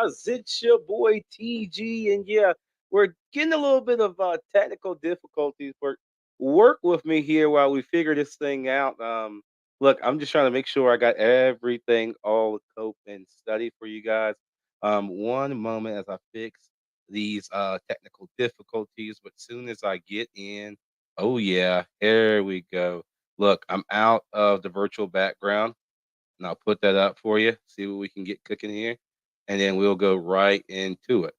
guys? It's your boy TG, and yeah, we're getting a little bit of technical difficulties. But work with me here while we figure this thing out. Look, I'm just trying to make sure I got everything all cope and study for you guys. One moment as I fix these technical difficulties, but soon as I get in, oh yeah, here we go. Look, I'm out of the virtual background and I'll put that up for you. See what we can get cooking here, and then we'll go right into it.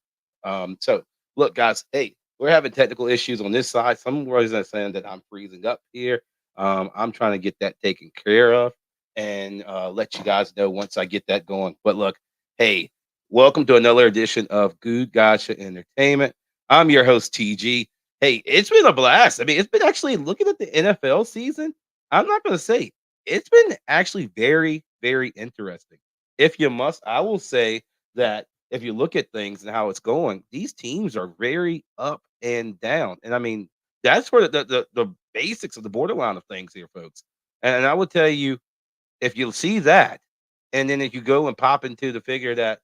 So, look, guys, hey, we're having technical issues on this side. Some words are saying that I'm freezing up here. I'm trying to get that taken care of and let you guys know once I get that going. But look, hey, welcome to another edition of Good Gotcha Entertainment. I'm your host, TG. Hey, it's been a blast. I mean, it's been actually looking at the NFL season. I'm not going to say it's been actually very, very interesting. If you must, I will say that if you look at things and how it's going, these teams are very up and down. And I mean, that's where the basics of the borderline of things here, folks. And I would tell you, if you see that, and then if you go and pop into the figure that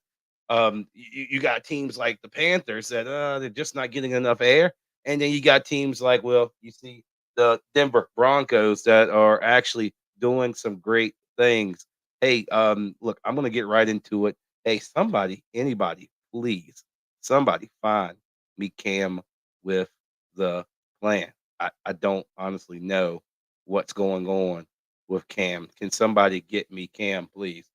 you got teams like the Panthers that they're just not getting enough air, and then you got teams like, well, you see the Denver Broncos that are actually doing some great things. Hey, look, I'm gonna get right into it. Hey, somebody, anybody, please, somebody find me Cam with the plan. I don't honestly know what's going on with Cam. Can somebody get me Cam, please?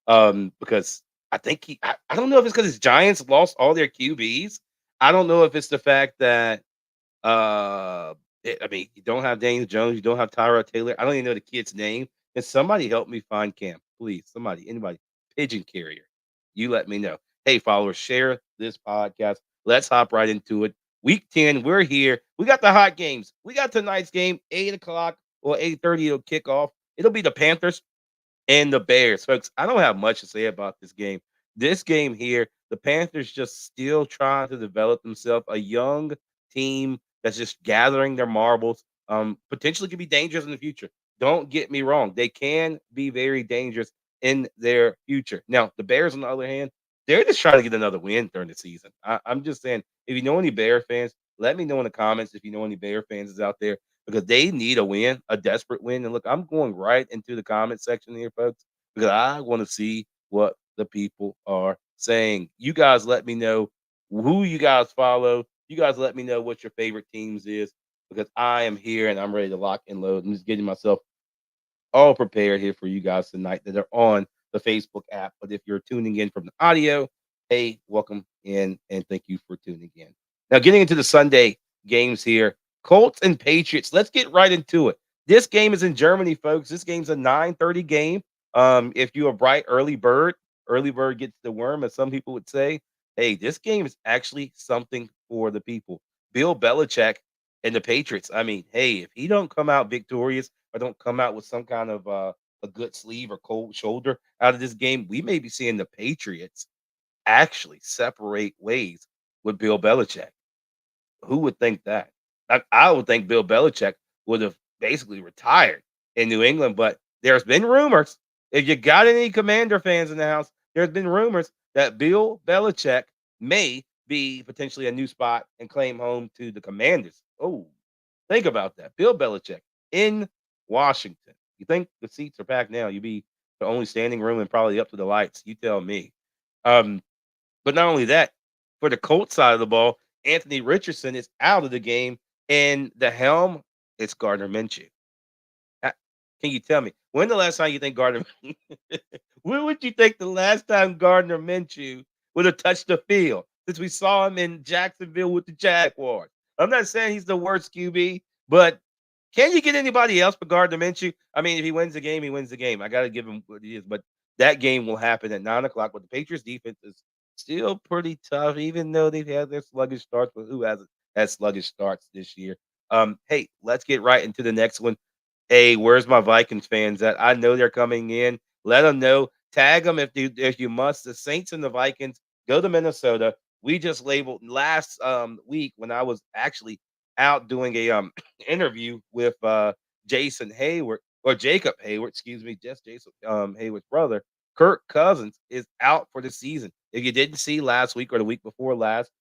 Because I think I don't know if it's because his Giants lost all their QBs. I don't know if it's the fact that I mean, you don't have Daniel Jones, you don't have Tyrod Taylor. I don't even know the kid's name. Can somebody help me find Cam, please? Somebody, anybody, pigeon carrier. You let me know. Hey, followers, share this podcast. Let's hop right into it. Week 10, we're here. We got the hot games. We got tonight's game, 8 o'clock or 8:30. It'll kick off. It'll be the Panthers and the Bears, folks. I don't have much to say about this game. This game here, the Panthers just still trying to develop themselves, a young team that's just gathering their marbles. Potentially could be dangerous in the future. Don't get me wrong; they can be very dangerous in their future. Now, the Bears, on the other hand, they're just trying to get another win during the season. I'm just saying, if you know any Bear fans, let me know in the comments if you know any Bear fans is out there because they need a win, a desperate win. And look, I'm going right into the comment section here, folks, because I want to see what the people are saying. You guys let me know who you guys follow. You guys let me know what your favorite teams is because I am here and I'm ready to lock and load. I'm just getting myself all prepared here for you guys tonight that are on the Facebook app. But if you're tuning in from the audio, hey, welcome in and thank you for tuning in. Now, getting into the Sunday games here, Colts and Patriots. Let's get right into it. This game is in Germany, folks. This game's a 9:30 game. If you're a bright early bird gets the worm, as some people would say. Hey, this game is actually something for the people. Bill Belichick and the Patriots. I mean, hey, if he don't come out victorious or don't come out with some kind of a good sleeve or cold shoulder out of this game, we may be seeing the Patriots actually separate ways with Bill Belichick. Who would think that? I would think Bill Belichick would have basically retired in New England, but there's been rumors. If you got any Commander fans in the house, there's been rumors that Bill Belichick may be potentially a new spot and claim home to the Commanders. Oh, think about that. Bill Belichick in Washington. You think the seats are packed now? You'd be the only standing room and probably up to the lights. You tell me. Um, but not only that, for the Colts side of the ball, Anthony Richardson is out of the game, and the helm is Gardner Minshew. Uh, Can you tell me when the last time you think Gardner? When would you think the last time Gardner Minshew would have touched the field? Since we saw him in Jacksonville with the Jaguars. I'm not saying he's the worst QB, but can you get anybody else but Gardner Minshew? I mean, if he wins the game, he wins the game. I got to give him what he is, but that game will happen at 9 o'clock. But the Patriots defense is still pretty tough, even though they've had their sluggish starts. But who hasn't had sluggish starts this year? Hey, let's get right into the next one. Hey, where's my Vikings fans at? I know they're coming in. Let them know. Tag them if you must. The Saints and the Vikings go to Minnesota. We just labeled last week when I was actually out doing a interview with Jason Hayward or Jacob Hayward, excuse me, just Jason Hayward's brother. Kirk Cousins is out for the season. If you didn't see last week or the week before last,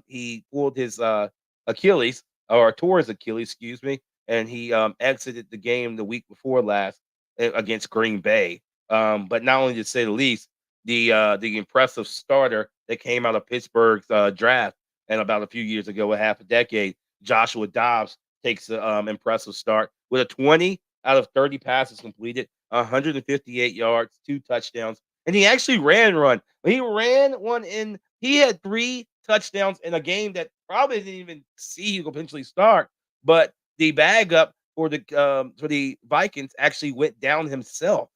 he pulled his Achilles or tore his Achilles, excuse me, and he exited the game the week before last against Green Bay. But not only to say the least, the impressive starter that came out of Pittsburgh's draft and about a few years ago, a half a decade, Joshua Dobbs takes an impressive start with a 20 out of 30 passes completed, 158 yards, 2 touchdowns, and he actually ran run. He ran one in. He had 3 touchdowns in a game that probably didn't even see you potentially start. But the bag up for the Vikings actually went down himself.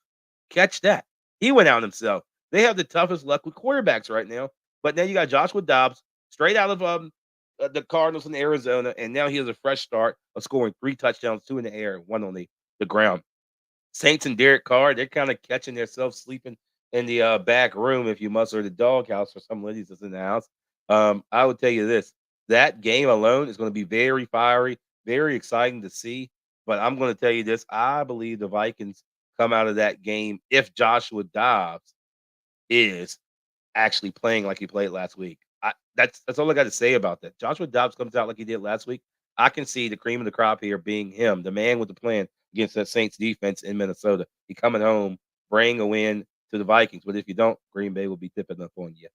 Catch that. He went out himself. They have the toughest luck with quarterbacks right now. But now you got Joshua Dobbs straight out of the Cardinals in Arizona, and now he has a fresh start of scoring 3 touchdowns, 2 in the air, and 1 on the ground. Saints and Derek Carr, they're kind of catching themselves sleeping in the back room, if you must, or the doghouse for some ladies that's in the house. I would tell you this: that game alone is going to be very fiery, very exciting to see. But I'm going to tell you this: I believe the Vikings come out of that game if Joshua Dobbs is actually playing like he played last week. That's all I got to say about that. Joshua Dobbs comes out like he did last week. I can see the cream of the crop here being him, the man with the plan against that Saints defense in Minnesota. He coming home, bring a win to the Vikings. But if you don't, Green Bay will be tipping up on you.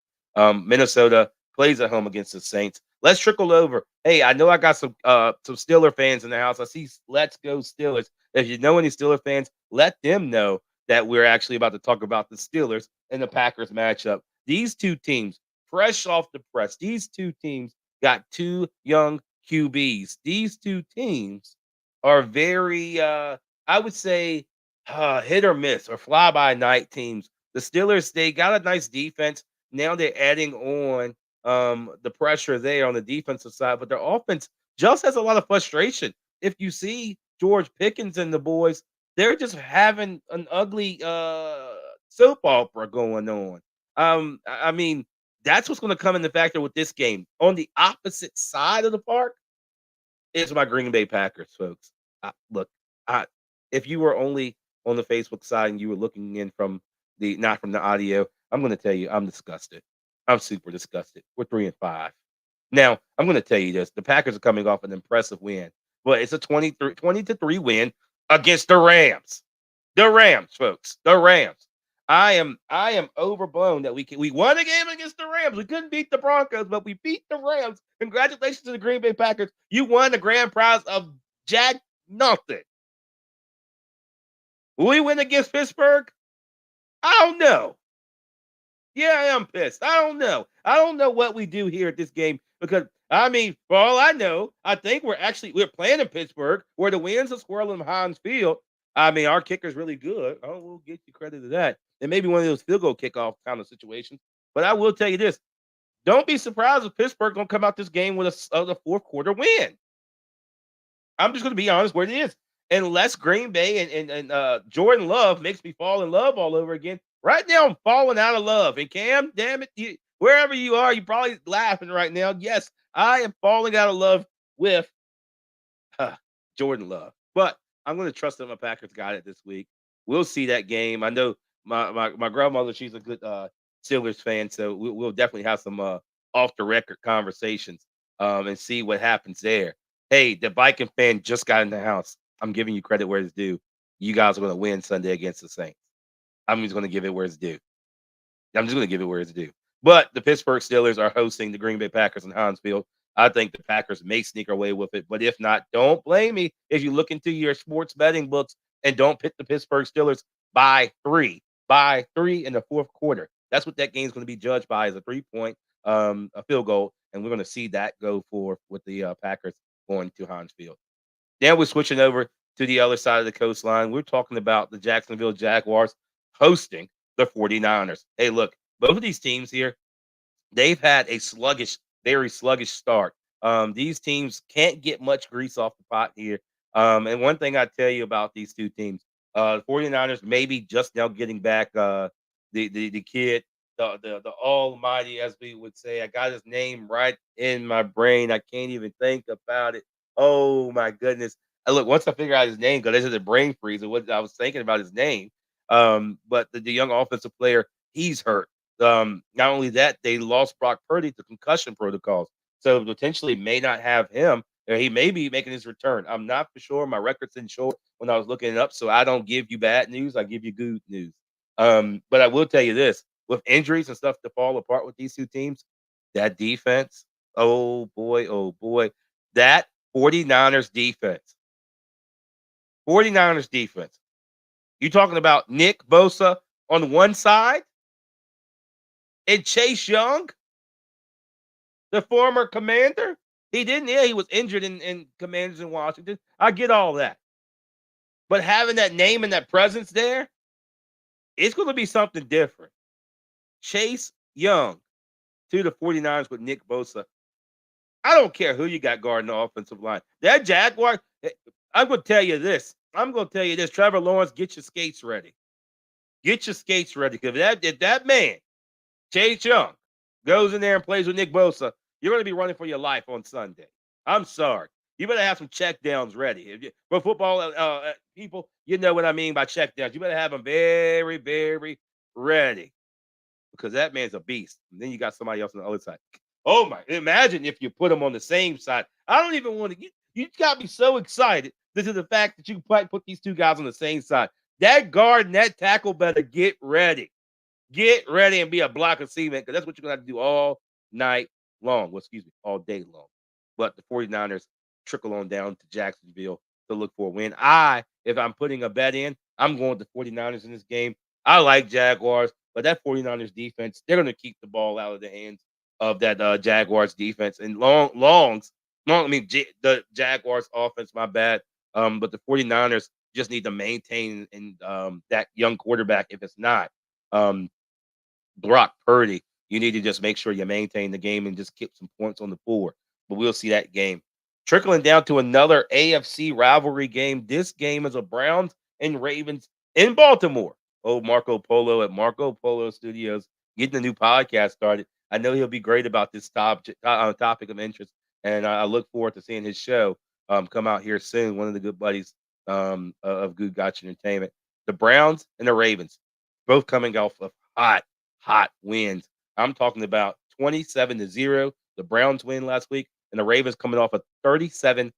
Minnesota plays at home against the Saints. Let's trickle over. Hey, I know I got some Steeler fans in the house. I see Let's Go Steelers. If you know any Steeler fans, let them know that we're actually about to talk about the Steelers and the Packers matchup. These two teams, fresh off the press, these two teams got two young QBs. These two teams are very, I would say, hit or miss or fly by night teams. The Steelers, they got a nice defense. Now they're adding on the pressure there on the defensive side, but their offense just has a lot of frustration. If you see George Pickens and the boys, they're just having an ugly soap opera going on. I mean, that's what's going to come into factor with this game. On the opposite side of the park is my Green Bay Packers, folks. Look, I if you were only on the Facebook side and you were looking in from the not from the audio, I'm going to tell you I'm disgusted. I'm super disgusted. We're 3-5. Now, I'm going to tell you this: the Packers are coming off an impressive win, but it's a 20-3 win against the Rams. The Rams, folks. The Rams. I am overblown that we won a game against the Rams. We couldn't beat the Broncos, but we beat the Rams. Congratulations to the Green Bay Packers. You won the grand prize of Jack nothing. Will we win against Pittsburgh? I don't know. Yeah, I am pissed. I don't know. I don't know what we do here at this game because I mean, for all I know, I think we're playing in Pittsburgh where the winds are swirling Heinz Field. I mean, our kicker's really good. Oh, we'll get you credit to that. It may be one of those field goal kickoff kind of situations. But I will tell you this: don't be surprised if Pittsburgh gonna come out this game with a fourth quarter win. I'm just gonna be honest where it is. Unless Green Bay and Jordan Love makes me fall in love all over again. Right now, I'm falling out of love. And Cam, damn it, wherever you are, you're probably laughing right now. Yes, I am falling out of love with uh, Jordan Love. But I'm going to trust that my Packers got it this week. We'll see that game. I know my grandmother, she's a good Steelers fan, so we'll definitely have some off the record conversations and see what happens there. Hey, the Viking fan just got in the house. I'm giving you credit where it's due. You guys are going to win Sunday against the Saints. I'm just going to give it where it's due. I'm just going to give it where it's due. But the Pittsburgh Steelers are hosting the Green Bay Packers in Heinz Field. I think the Packers may sneak away with it. But if not, don't blame me if you look into your sports betting books and don't pick the Pittsburgh Steelers by 3. By 3 in the fourth quarter. That's what that game's going to be judged by as a 3-point a field goal. And we're going to see that go for with the Packers going to Heinz Field. Now we're switching over to the other side of the coastline. We're talking about the Jacksonville Jaguars hosting the 49ers. Hey, look, both of these teams here, they've had a sluggish, very sluggish start. These teams can't get much grease off the pot here. And one thing I tell you about these two teams, the 49ers maybe just now getting back the kid, the almighty, as we would say. I got his name right in my brain. I can't even think about it. Oh my goodness. Look, once I figure out his name, because this is a brain freeze of what I was thinking about his name. But the young offensive player, he's hurt. Not only that, they lost Brock Purdy to concussion protocols, so potentially may not have him, or he may be making his return. I'm not for sure. My records didn't show it when I was looking it up, so I don't give you bad news. I give you good news. But I will tell you this: with injuries and stuff to fall apart with these two teams, that defense, oh boy, that 49ers defense, 49ers defense. You talking about Nick Bosa on one side and Chase Young, the former commander? He was injured in Commanders in Washington. I get all that. But having that name and that presence there, it's going to be something different. Chase Young to the 49ers with Nick Bosa. I don't care who you got guarding the offensive line. That Jaguar, I'm going to tell you this. I'm going to tell you this. Trevor Lawrence, get your skates ready. Get your skates ready. Because if that man, Chase Young, goes in there and plays with Nick Bosa, you're going to be running for your life on Sunday. I'm sorry. You better have some check downs ready. For football people, you know what I mean by check downs. You better have them very, very ready because that man's a beast. And then you got somebody else on the other side. Oh my! Imagine if you put them on the same side. I don't even want to. You got me so excited. This is the fact that you can put these two guys on the same side. That guard and that tackle better get ready. Get ready and be a block of cement because that's what you're going to have to do all night long. Well, excuse me, all day long. But the 49ers trickle on down to Jacksonville to look for a win. If I'm putting a bet in, I'm going with the 49ers in this game. I like Jaguars, but that 49ers defense, they're going to keep the ball out of the hands of that Jaguars defense. And the Jaguars offense, my bad. But the 49ers just need to maintain that young quarterback. If it's not, um, Brock Purdy, you need to just make sure you maintain the game and just keep some points on the board. But we'll see that game. Trickling down to another AFC rivalry game. This game is a Browns and Ravens in Baltimore. Oh, Marco Polo at Marco Polo Studios getting a new podcast started. I know he'll be great about this topic of interest, and I look forward to seeing his show come out here soon. One of the good buddies of Good Gotcha Entertainment. The Browns and the Ravens, both coming off of hot wins. I'm talking about 27-0. The Browns win last week, and the Ravens coming off a 37-3.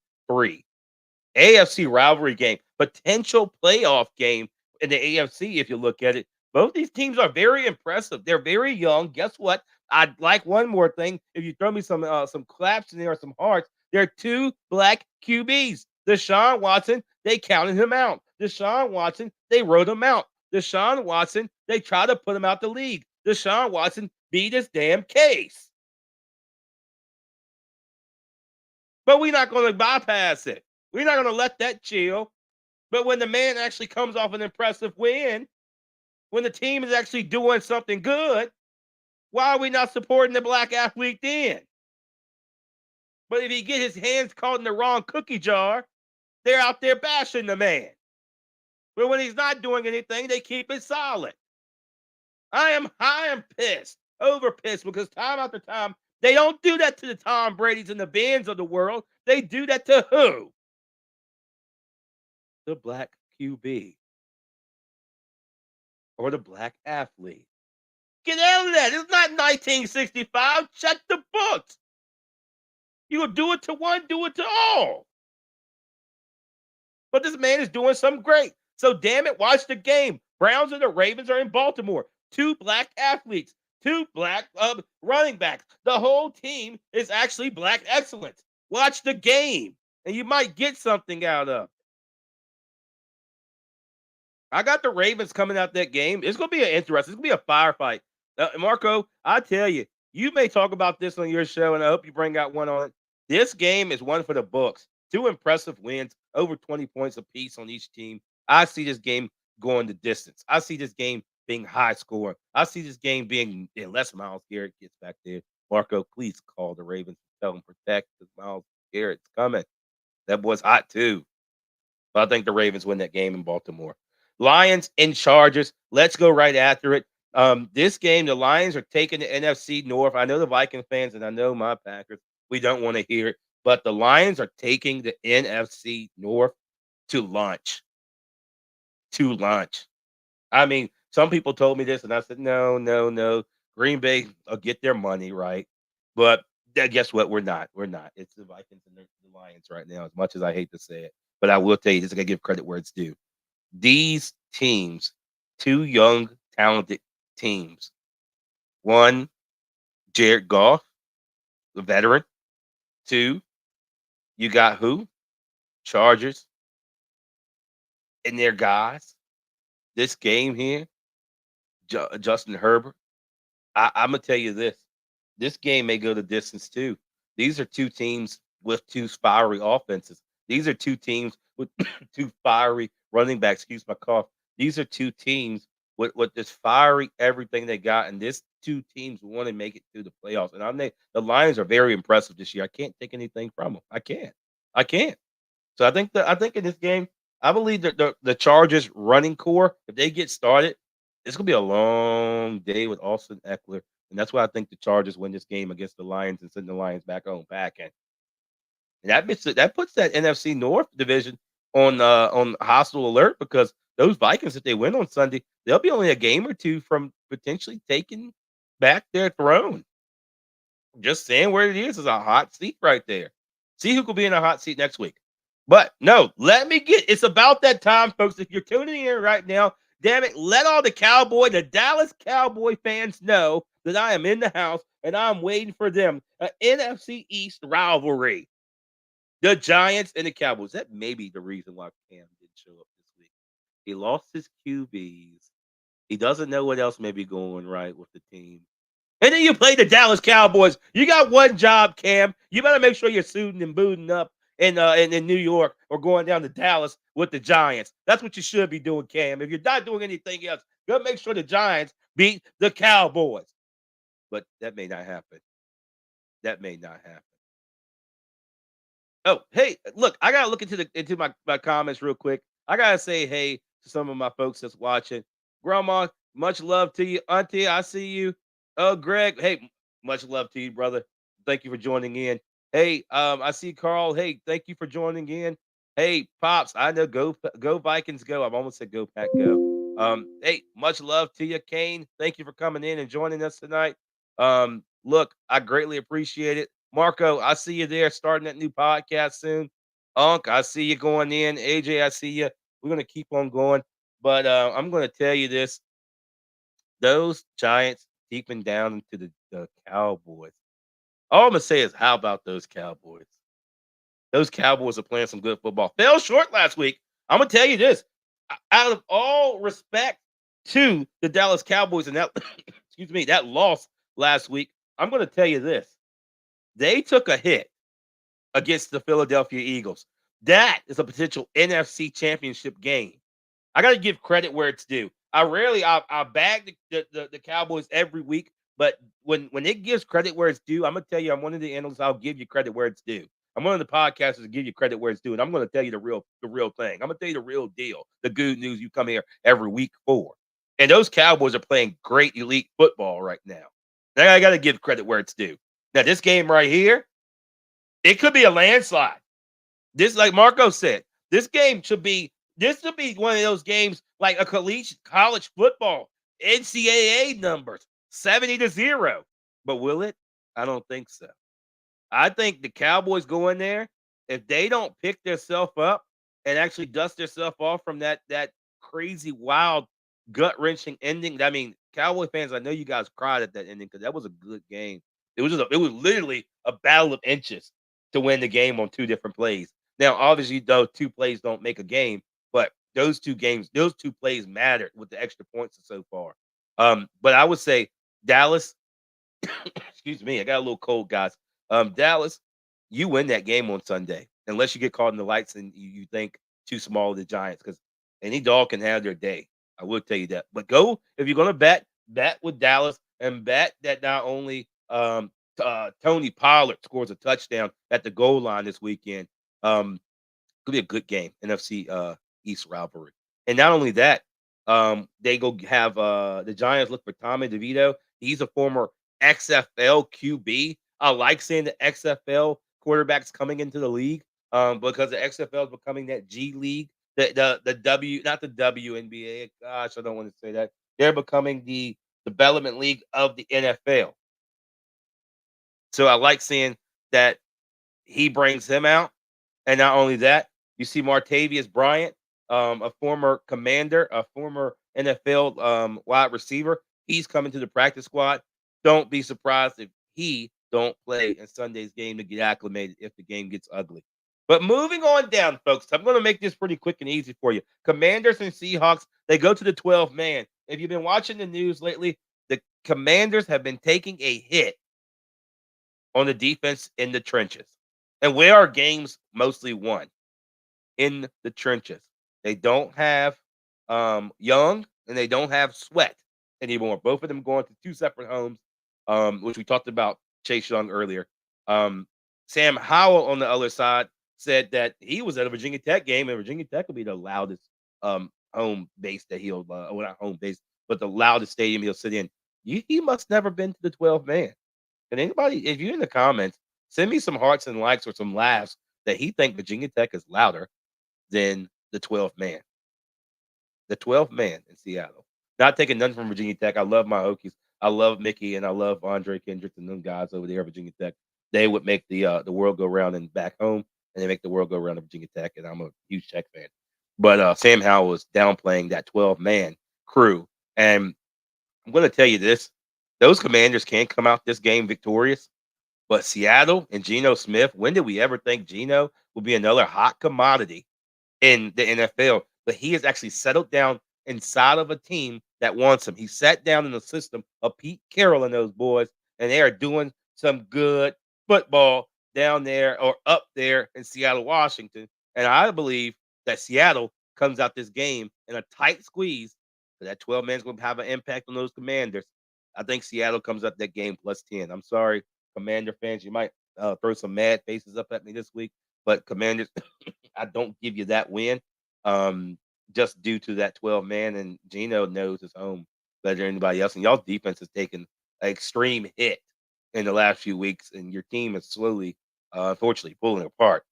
AFC rivalry game, potential playoff game in the AFC, if you look at it. Both these teams are very impressive. They're very young. Guess what? I'd like one more thing. If you throw me some claps in there or some hearts, there are two black QBs. Deshaun Watson, they counted him out. Deshaun Watson, they wrote him out. Deshaun Watson, they tried to put him out the league. Deshaun Watson beat his damn case. But we're not going to bypass it. We're not going to let that chill. But when the man actually comes off an impressive win, when the team is actually doing something good, why are we not supporting the black athlete then? But if he get his hands caught in the wrong cookie jar, they're out there bashing the man. But when he's not doing anything, they keep it solid. I am pissed, over pissed, because time after time, they don't do that to the Tom Brady's and the Bens of the world. They do that to who? The black QB or the black athlete. Get out of that. It's not 1965. Shut the books. You will do it to one, do it to all. But this man is doing something great. So damn it, watch the game. Browns and the Ravens are in Baltimore. Two black athletes, two black running backs. The whole team is actually black excellence. Watch the game, and you might get something out of it. I got the Ravens coming out that game. It's going to be an interesting. It's going to be a firefight. Marco, I tell you, you may talk about this on your show, and I hope you bring out one on it. This game is one for the books. Two impressive wins, over 20 points apiece on each team. I see this game going the distance. I see this game being high scoring. I see this game being, unless Miles Garrett gets back there. Marco, please call the Ravens. Tell them protect because Miles Garrett's coming. That boy's hot too. But I think the Ravens win that game in Baltimore. Lions and Chargers. Let's go right after it. This game, the Lions are taking the NFC North. I know the Viking fans and I know my Packers. We don't want to hear it, but the Lions are taking the NFC North to lunch. To lunch. I mean, some people told me this, and I said, no, no, no. Green Bay will get their money, right? But guess what? We're not. We're not. It's the Vikings and the Lions right now, as much as I hate to say it. But I will tell you this, I gotta give credit where it's due. These teams, two young, talented teams. One, Jared Goff, the veteran. Two, you got who? Chargers and their guys. This game here, Justin Herbert. I'm gonna tell you this. This game may go the distance too. These are two teams with two fiery offenses. These are two teams with two fiery running backs. Excuse my cough. These are two teams with this fiery everything they got, and this two teams want to make it through the playoffs. And the Lions are very impressive this year. I can't take anything from them. I can't. I can't. So I think in this game, I believe that the Chargers running core, if they get started, it's gonna be a long day with Austin Eckler. And that's why I think the Chargers win this game against the Lions and send the Lions back on back. And that puts that NFC North division on hostile alert because those Vikings, if they win on Sunday, they'll be only a game or two from potentially taking back their throne. Just saying where it is a hot seat right there. See who could be in a hot seat next week. But no, let me get it's about that time, folks. If you're tuning in right now, damn it, let all the Dallas Cowboy fans know that I am in the house and I'm waiting for them. An NFC East rivalry. The Giants and the Cowboys. That may be the reason why Cam didn't show up this week. He lost his QBs. He doesn't know what else may be going right with the team. And then you play the Dallas Cowboys. You got one job, Cam. You better make sure you're suiting and booting up in New York or going down to Dallas with the Giants. That's what you should be doing, Cam. If you're not doing anything else, you gotta make sure the Giants beat the Cowboys. But that may not happen. That may not happen. Oh, hey, look, I gotta look into my comments real quick. I gotta say hey to some of my folks that's watching. Grandma, much love to you. Auntie, I see you. Oh, Greg, hey, much love to you, brother. Thank you for joining in. Hey, I see Carl. Hey, thank you for joining in. Hey, Pops, I know go Vikings go. I've almost said go Pack go. Hey, much love to you, Kane. Thank you for coming in and joining us tonight. Look, I greatly appreciate it. Marco, I see you there starting that new podcast soon. Unc, I see you going in. AJ, I see you. We're gonna keep on going. But I'm gonna tell you this: those Giants deeping down into the Cowboys. All I'm gonna say is, how about those Cowboys? Those Cowboys are playing some good football. Fell short last week. I'm gonna tell you this: out of all respect to the Dallas Cowboys and that, excuse me, that loss last week, I'm gonna tell you this: they took a hit against the Philadelphia Eagles. That is a potential NFC championship game. I got to give credit where it's due. I bag the Cowboys every week, but when it gives credit where it's due, I'm gonna tell you, I'm one of the analysts. I'll give you credit where it's due. I'm one of the podcasters to give you credit where it's due, and I'm gonna tell you the real thing. I'm gonna tell you the real deal, the good news you come here every week for. And those Cowboys are playing great elite football right now. Now I got to give credit where it's due. Now this game right here, it could be a landslide. This, like Marco said, this should be one of those games like a college football, NCAA numbers, 70-0. But will it? I don't think so. I think the Cowboys go in there. If they don't pick themselves up and actually dust themselves off from that crazy, wild, gut wrenching ending. I mean, Cowboy fans, I know you guys cried at that ending because that was a good game. It was literally a battle of inches to win the game on two different plays. Now, obviously, those two plays don't make a game, but those two plays mattered with the extra points so far. But I would say Dallas, excuse me, I got a little cold, guys. Dallas, you win that game on Sunday, unless you get caught in the lights and you think too small of the Giants, because any dog can have their day. I will tell you that. But go if you're gonna bet with Dallas and bet that not only Tony Pollard scores a touchdown at the goal line this weekend. Could be a good game, NFC East rivalry. And not only that, they go have the Giants look for Tommy DeVito. He's a former XFL QB. I like seeing the XFL quarterbacks coming into the league because the XFL is becoming that G League, the W, not the WNBA. Gosh, I don't want to say that. They're becoming development league of the NFL. So I like seeing that he brings him out. And not only that, you see Martavius Bryant, a former commander, a former NFL wide receiver. He's coming to the practice squad. Don't be surprised if he don't play in Sunday's game to get acclimated if the game gets ugly. But moving on down, folks, I'm going to make this pretty quick and easy for you. Commanders and Seahawks, they go to the 12 man. If you've been watching the news lately, the Commanders have been taking a hit on the defense in the trenches. And where are games mostly won? In the trenches. They don't have Young and they don't have Sweat anymore. Both of them going to two separate homes, which we talked about Chase Young earlier. Um, Sam Howell on the other side said that he was at a Virginia Tech game, and Virginia Tech will be the loudest home base that he'll, well, not home base, but the loudest stadium he'll sit in. He must never been to the 12 man. Can anybody, if you're in the comments, send me some hearts and likes or some laughs that he think Virginia Tech is louder than the 12th man. The 12th man in Seattle. Not taking nothing from Virginia Tech. I love my Hokies. I love Mickey and I love Andre Kendricks and them guys over there at Virginia Tech. They would make the world go round and back home, and they make the world go round at Virginia Tech. And I'm a huge Tech fan. But Sam Howell was downplaying that 12 man crew. And I'm going to tell you this: those Commanders can't come out this game victorious. But Seattle and Geno Smith, when did we ever think Geno would be another hot commodity in the NFL? But he has actually settled down inside of a team that wants him. He sat down in the system of Pete Carroll and those boys, and they are doing some good football down there or up there in Seattle, Washington. And I believe that Seattle comes out this game in a tight squeeze. That 12 man's going to have an impact on those Commanders. I think Seattle comes up that game plus 10. I'm sorry, Commander fans. You might throw some mad faces up at me this week, but Commanders, I don't give you that win just due to that 12 man. And Gino knows his home better than anybody else. And y'all's defense has taken an extreme hit in the last few weeks, and your team is slowly, unfortunately, pulling apart.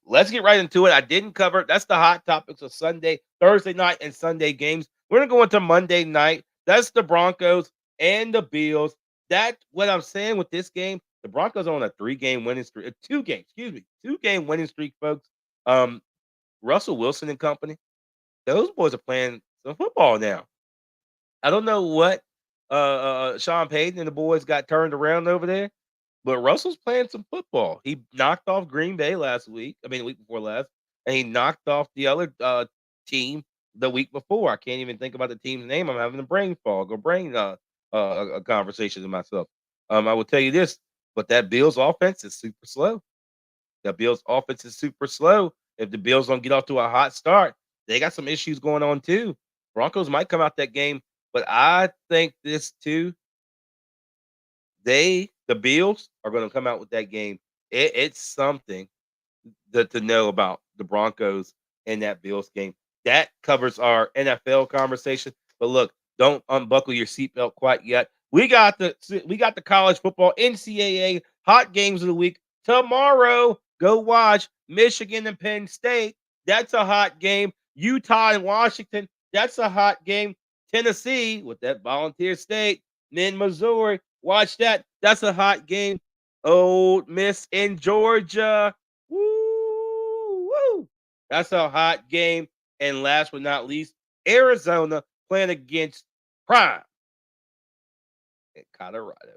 Let's get right into it. I didn't cover that's the hot topics of Sunday, Thursday night, and Sunday games. We're gonna go into Monday night. That's the Broncos and the Bills. That's what I'm saying with this game. The Broncos are on a 3-game winning streak, a 2-game, excuse me, 2-game winning streak, folks. Um, Russell Wilson and company, those boys are playing some football now. I don't know what Sean Payton and the boys got turned around over there, but Russell's playing some football. He knocked off Green Bay last week. I mean, the week before last, and he knocked off the other team the week before. I can't even think about the team's name. I'm having a brain fog or brain a conversation with myself. I will tell you this, but that Bills offense is super slow. The Bills offense is super slow. If the Bills don't get off to a hot start, they got some issues going on too. Broncos might come out that game, but I think this too. The Bills are going to come out with that game. It's something to know about the Broncos in that Bills game. That covers our NFL conversation. But look, don't unbuckle your seatbelt quite yet. We got the college football NCAA hot games of the week tomorrow. Go watch Michigan and Penn State. That's a hot game. Utah and Washington. That's a hot game. Tennessee with that Volunteer State. Then Missouri. Watch that. That's a hot game. Old Miss in Georgia. Woo, woo. That's a hot game. And last but not least, Arizona playing against Prime in Colorado.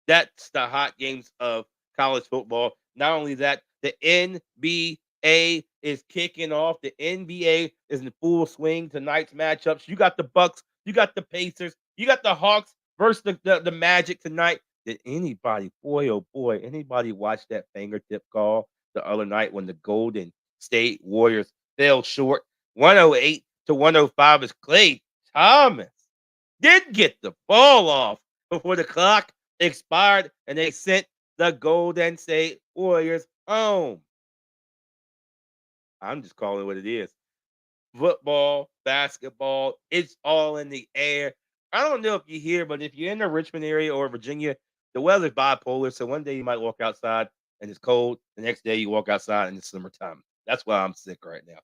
That's the hot games of college football. Not only that, the NBA is kicking off. The NBA is in full swing. Tonight's matchups. You got the Bucks. You got the Pacers. You got the Hawks versus the Magic tonight. Did anybody, boy, oh boy, anybody watch that fingertip call the other night when the Golden State Warriors fell short? 108 to 105 is Clay Thomas. Did get the ball off before the clock expired, and they sent the Golden State Warriors home. I'm just calling it what it is. Football, basketball, it's all in the air. I don't know if you're here, but if you're in the Richmond area or Virginia, the weather's bipolar. So one day you might walk outside and it's cold. The next day you walk outside and it's summertime. That's why I'm sick right now.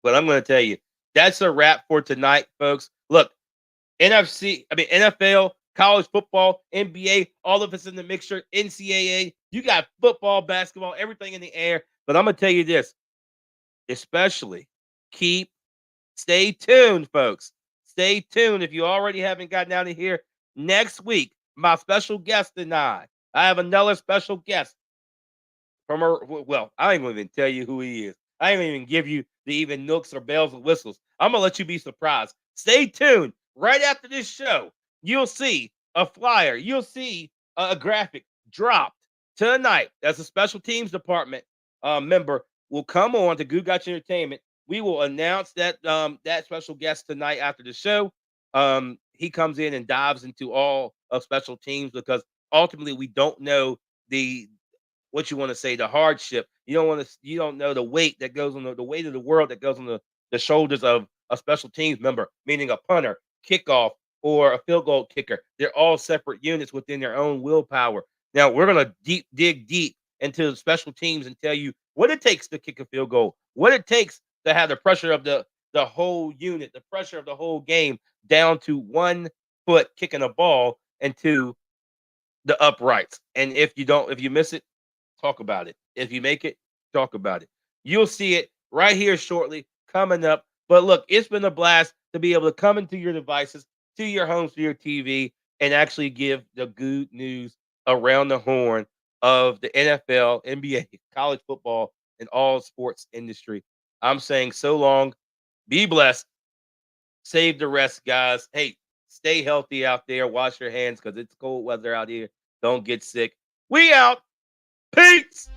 But I'm going to tell you, that's a wrap for tonight, folks. Look, NFL, college football, NBA, all of us in the mixture, NCAA. You got football, basketball, everything in the air. But I'm gonna tell you this, especially keep stay tuned, folks. Stay tuned. If you already haven't gotten out of here, next week, my special guest and I have another special guest from her. Well, I ain't gonna even tell you who he is. I ain't gonna even give you the even nooks or bells and whistles. I'm gonna let you be surprised. Stay tuned. Right after this show, you'll see a flyer. You'll see a graphic dropped tonight. As a special teams department member will come on to Good Gotcha Entertainment. We will announce that special guest tonight after the show. He comes in and dives into all of special teams because ultimately we don't know the what you want to say, the hardship. You don't know the weight that goes on the weight of the world that goes on the shoulders of a special teams member, meaning a punter, kickoff, or a field goal kicker. They're all separate units within their own willpower. Now we're gonna dig deep into the special teams and tell you what it takes to kick a field goal, what it takes to have the pressure of the whole unit, the pressure of the whole game down to 1 foot kicking a ball into the uprights. And if you miss it, talk about it. If you make it, talk about it. You'll see it right here shortly coming up. But look, it's been a blast to be able to come into your devices, to your homes, to your TV, and actually give the good news around the horn of the NFL, NBA, college football, and all sports industry. I'm saying so long. Be blessed. Save the rest, guys. Hey, stay healthy out there. Wash your hands because it's cold weather out here. Don't get sick. We out. Peace.